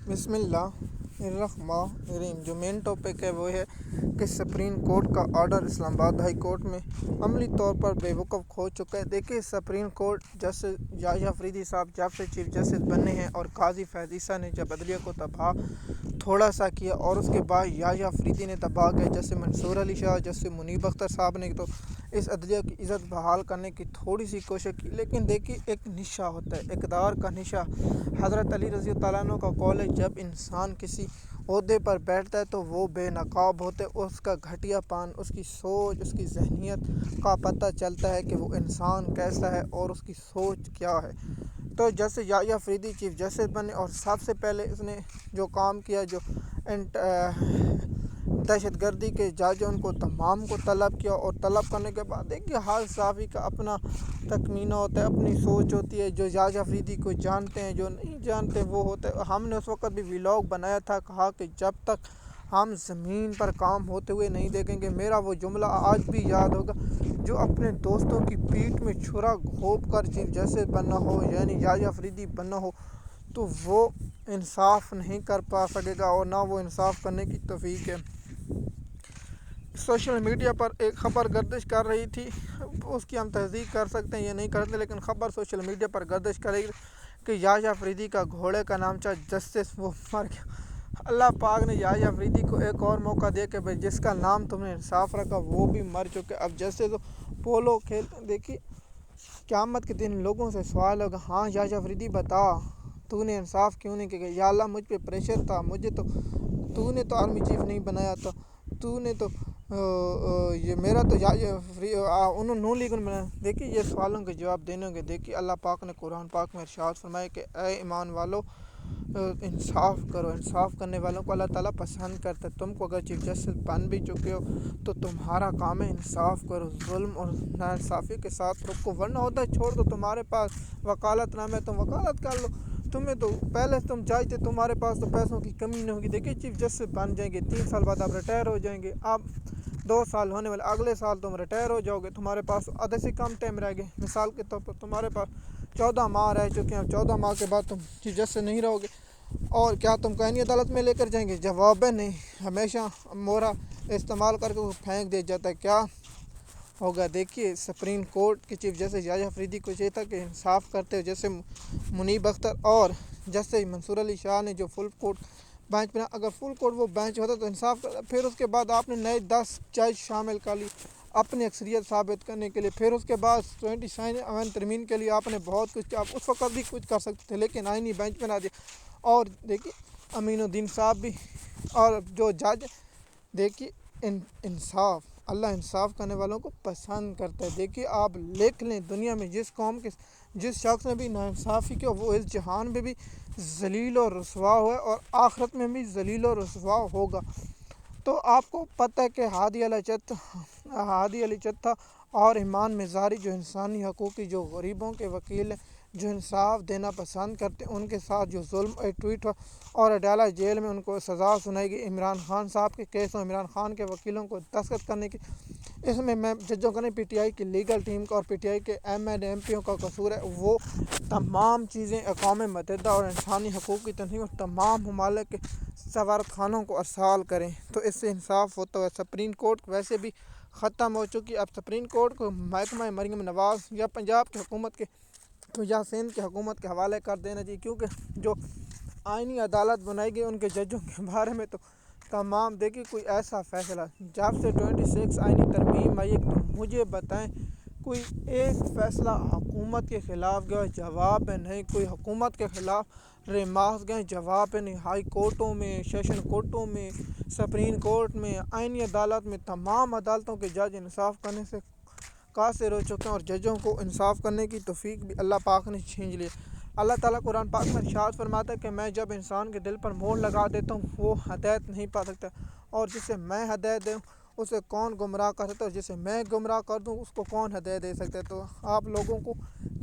بسم اللہ الرحمن الرحیم۔ جو مین ٹاپک ہے وہ ہے کہ سپریم کورٹ کا آرڈر اسلام آباد ہائی کورٹ میں عملی طور پر بے وقف ہو چکا ہے۔ دیکھیے، سپریم کورٹ جسٹس یحییٰ فریدی صاحب جب سے چیف جسٹس بنے ہیں اور قاضی فیض عیسیٰ نے جب عدلیہ کو تباہ تھوڑا سا کیا، اور اس کے بعد یحییٰ فریدی نے تباہ کیا، جیسے منصور علی شاہ، جیسے منیب اختر صاحب نے تو اس عدلیہ کی عزت بحال کرنے کی تھوڑی سی کوشش کی۔ لیکن دیکھیے، ایک نشہ ہوتا ہے، اقتدار کا نشہ۔ حضرت علی رضی اللہ عنہ کا قول ہے، جب انسان کسی عہدے پر بیٹھتا ہے تو وہ بے نقاب ہوتے، اس کا گھٹیا پان، اس کی سوچ، اس کی ذہنیت کا پتہ چلتا ہے کہ وہ انسان کیسا ہے اور اس کی سوچ کیا ہے۔ تو جیسے یحییٰ فریدی چیف جسٹس بنے اور سب سے پہلے اس نے جو کام کیا، جو دہشت گردی کے جج ان کو تمام کو طلب کیا، اور طلب کرنے کے بعد دیکھیے ہر صحافی کا اپنا تخمینہ ہوتا ہے، اپنی سوچ ہوتی ہے۔ جو یحییٰ فریدی کو جانتے ہیں، جو نہیں جانتے وہ ہوتے ہیں۔ ہم نے اس وقت بھی ولاگ بنایا تھا، کہا کہ جب تک ہم زمین پر کام ہوتے ہوئے نہیں دیکھیں گے، میرا وہ جملہ آج بھی یاد ہوگا، جو اپنے دوستوں کی پیٹھ میں چھرا گھونپ کر چیف جسٹس بننا ہو، یعنی یحییٰ فریدی بننا ہو، تو وہ انصاف نہیں کر پا سکے گا، اور نہ وہ انصاف کرنے کی توفیق ہے۔ سوشل میڈیا پر ایک خبر گردش کر رہی تھی، اس کی ہم تصدیق کر سکتے ہیں یا نہیں کرتے، لیکن خبر سوشل میڈیا پر گردش کر رہی تھی کہ یحییٰ فریدی کا گھوڑے کا نام تھا جسٹس، وہ مر گیا۔ اللہ پاک نے یحییٰ فریدی کو ایک اور موقع دیا کہ بھائی جس کا نام تم نے انصاف رکھا وہ بھی مر چکے، اب جیسے تو پولو کھیلتے۔ دیکھیے، قیامت کے دن لوگوں سے سوال ہوگا، ہاں یحییٰ فریدی بتا، تو نے انصاف کیوں نہیں کیا؟ یا اللہ، مجھ پہ پریشر تھا، مجھے تو نے تو آرمی چیف نہیں بنایا تھا، تو نے تو یہ میرا تو انہوں نون لیگ نے بنایا۔ دیکھیے، یہ سوالوں کے جواب دینے ہوں گے۔ دیکھیے، اللہ پاک نے قرآن پاک میں ارشاد فرمایا کہ اے ایمان والو، انصاف کرو۔ انصاف کرنے والوں کو اللہ تعالیٰ پسند کرتا ہے۔ تم کو اگر چیف جسٹس بن بھی چکے ہو تو تمہارا کام ہے انصاف کرو، ظلم اور ناانصافی کے ساتھ رکو، ورنہ ہوتا ہے چھوڑ دو، تمہارے پاس وکالت نامہ ہے، تم وکالت کر لو، تمہیں تو پہلے تم جج تھے، تمہارے پاس تو پیسوں کی کمی نہیں ہوگی۔ دیکھیے، چیف جسٹس بن جائیں گے، 3 سال بعد آپ ریٹائر ہو جائیں گے، آپ 2 سال ہونے والے، اگلے سال تم ریٹائر ہو جاؤ گے، تمہارے پاس آدھے سے کم ٹائم رہ گئے۔ مثال کے طور پر تمہارے پاس 14 ماہ رہ چکے ہیں، 14 ماہ کے بعد تم چیف جسٹس نہیں رہو گے، اور کیا تم کو آئینی عدالت میں لے کر جائیں گے؟ جواب ہے نہیں، ہمیشہ مورا استعمال کر کے وہ پھینک دیا جاتا ہے۔ کیا ہوگا؟ دیکھیے، سپریم کورٹ کے چیف جسٹس یحییٰ فریدی کو چاہیے تھا کہ انصاف کرتے، جیسے منیب اختر اور جیسے منصور علی شاہ نے جو فل کورٹ بینچ بنا، اگر فل کورٹ وہ بینچ ہوتا تو انصاف کرتا۔ پھر اس کے بعد آپ نے نئے 10 جج شامل کر لی اپنی اکثریت ثابت کرنے کے لیے، پھر اس کے بعد 27 ترمیم کے لیے آپ نے بہت کچھ کیا، آپ اس وقت بھی کچھ کر سکتے تھے، لیکن آئینی بینچ بنا دیا۔ اور دیکھیے، امین الدین صاحب بھی، اور جو جج، دیکھیے انصاف، اللہ انصاف کرنے والوں کو پسند کرتا ہے۔ دیکھیے، آپ لکھ لیں، دنیا میں جس قوم کے جس شخص نے بھی ناانصافی کیا، وہ اس جہان میں بھی ذلیل و رسوا ہوا اور آخرت میں بھی ذلیل و رسوا ہوگا۔ تو آپ کو پتہ ہے کہ ہادی علی چتھا اور ایمان مزاری، جو انسانی حقوقی، جو غریبوں کے وکیل ہیں، جو انصاف دینا پسند کرتے ہیں، ان کے ساتھ جو ظلم ٹویٹ ہوا اور اڈالہ جیل میں ان کو سزا سنائی گئی، عمران خان صاحب کے کیس میں عمران خان کے وکیلوں کو دستخط کرنے کی، اس میں ججوں کا نہیں، پی ٹی آئی کی لیگل ٹیم کا اور پی ٹی آئی کے ایم این ایم پیوں کا قصور ہے۔ وہ تمام چیزیں اقوام متحدہ اور انسانی حقوق کی تنظیم اور تمام ممالک کے سفارت خانوں کو ارسال کریں، تو اس سے انصاف ہوتا ہے۔ سپریم کورٹ ویسے بھی ختم ہو چکی، اب سپریم کورٹ کو محکمہ مریم نواز یا پنجاب کی حکومت کے یا سندھ کی حکومت کے حوالے کر دینا چاہیے، کیونکہ جو آئینی عدالت بنائی گئی ان کے ججوں کے بارے میں تو تمام، دیکھیے کوئی ایسا فیصلہ جب سے 26 آئینی ترمیم آئی ہے، تو مجھے بتائیں کوئی ایک فیصلہ حکومت کے خلاف گیا جواب ہے نہیں، کوئی حکومت کے خلاف ریمارکس گئے جواب ہے نہیں۔ ہائی کورٹوں میں، سیشن کورٹوں میں، سپریم کورٹ میں، آئینی عدالت میں، تمام عدالتوں کے جج انصاف کرنے سے قاصر ہو چکے ہیں، اور ججوں کو انصاف کرنے کی توفیق بھی اللہ پاک نے چھین لی۔ اللہ تعالیٰ قرآن پاک میں ارشاد فرماتا ہے کہ میں جب انسان کے دل پر مہر لگا دیتا ہوں، وہ ہدایت نہیں پا سکتا، اور جسے میں ہدایت دوں اسے کون گمراہ کر سکتا ہے، اور جسے میں گمراہ کر دوں اس کو کون ہدایت دے سکتا ہے۔ تو آپ لوگوں کو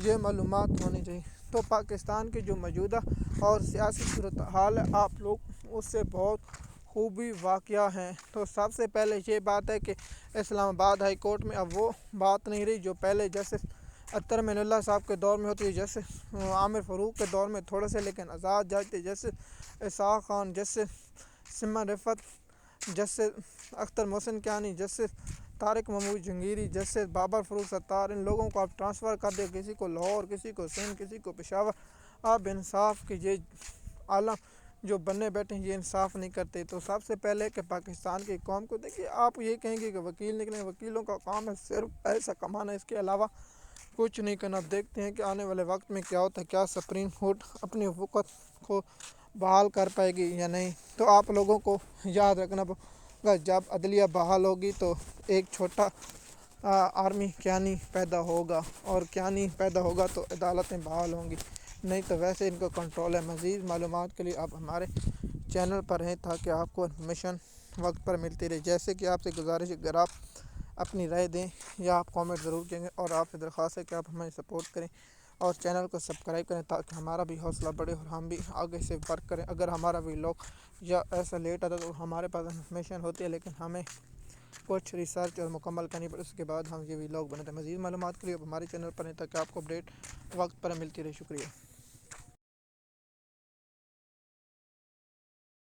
یہ معلومات ہونی چاہیے۔ تو پاکستان کی جو موجودہ اور سیاسی صورتحال ہے، آپ لوگ اس سے بہت خوبی واقعہ ہیں۔ تو سب سے پہلے یہ بات ہے کہ اسلام آباد ہائی کورٹ میں اب وہ بات نہیں رہی جو پہلے جسٹس اطہر امین اللہ صاحب کے دور میں ہوتی ہے، جیسے عامر فاروق کے دور میں تھوڑے سے لیکن آزاد جج تھے، جیسے اسحاق خان، جیسے سما رفت، جیسے اختر محسن کیانی، جیسے طارق محمود جہانگیری، جیسے بابر فروخ ستار۔ ان لوگوں کو آپ ٹرانسفر کر دیں، کسی کو لاہور، کسی کو سندھ، کسی کو پشاور۔ آپ انصاف کے یہ عالم جو بننے بیٹھے ہیں یہ انصاف نہیں کرتے۔ تو سب سے پہلے کہ پاکستان کی قوم کو دیکھیے، آپ یہ کہیں گے کہ وکیل نکلیں، وکیلوں کا کام ہے صرف پیسہ کمانا، اس کے علاوہ کچھ نہیں کرنا۔ دیکھتے ہیں کہ آنے والے وقت میں کیا ہوتا ہے، کیا سپریم کورٹ اپنی وقت کو بحال کر پائے گی یا نہیں۔ تو آپ لوگوں کو یاد رکھنا ہوگا، جب عدلیہ بحال ہوگی تو ایک چھوٹا آرمی کیانی پیدا ہوگا، اور کیانی پیدا ہوگا تو عدالتیں بحال ہوں گی، نہیں تو ویسے ان کو کنٹرول ہے۔ مزید معلومات کے لیے آپ ہمارے چینل پر ہیں تاکہ آپ کو انفارمیشن وقت پر ملتی رہے۔ جیسے کہ آپ سے گزارش ہے، اگر آپ اپنی رائے دیں یا آپ کامنٹ ضرور کریں گے، اور آپ سے درخواست ہے کہ آپ ہمیں سپورٹ کریں اور چینل کو سبسکرائب کریں تاکہ ہمارا بھی حوصلہ بڑھے اور ہم بھی آگے سے ورک کریں۔ اگر ہمارا بھی لوگ یا ایسا لیٹ آتا تو ہمارے پاس انفارمیشن ہوتی ہے، لیکن ہمیں کچھ ریسرچ اور مکمل کرنی پڑے، اس کے بعد ہم یہ ولاگ بناتے ہیں۔ مزید معلومات کے لیے آپ ہمارے چینل پر ہیں تاکہ آپ کو اپڈیٹ وقت پر ملتی رہے۔ شکریہ۔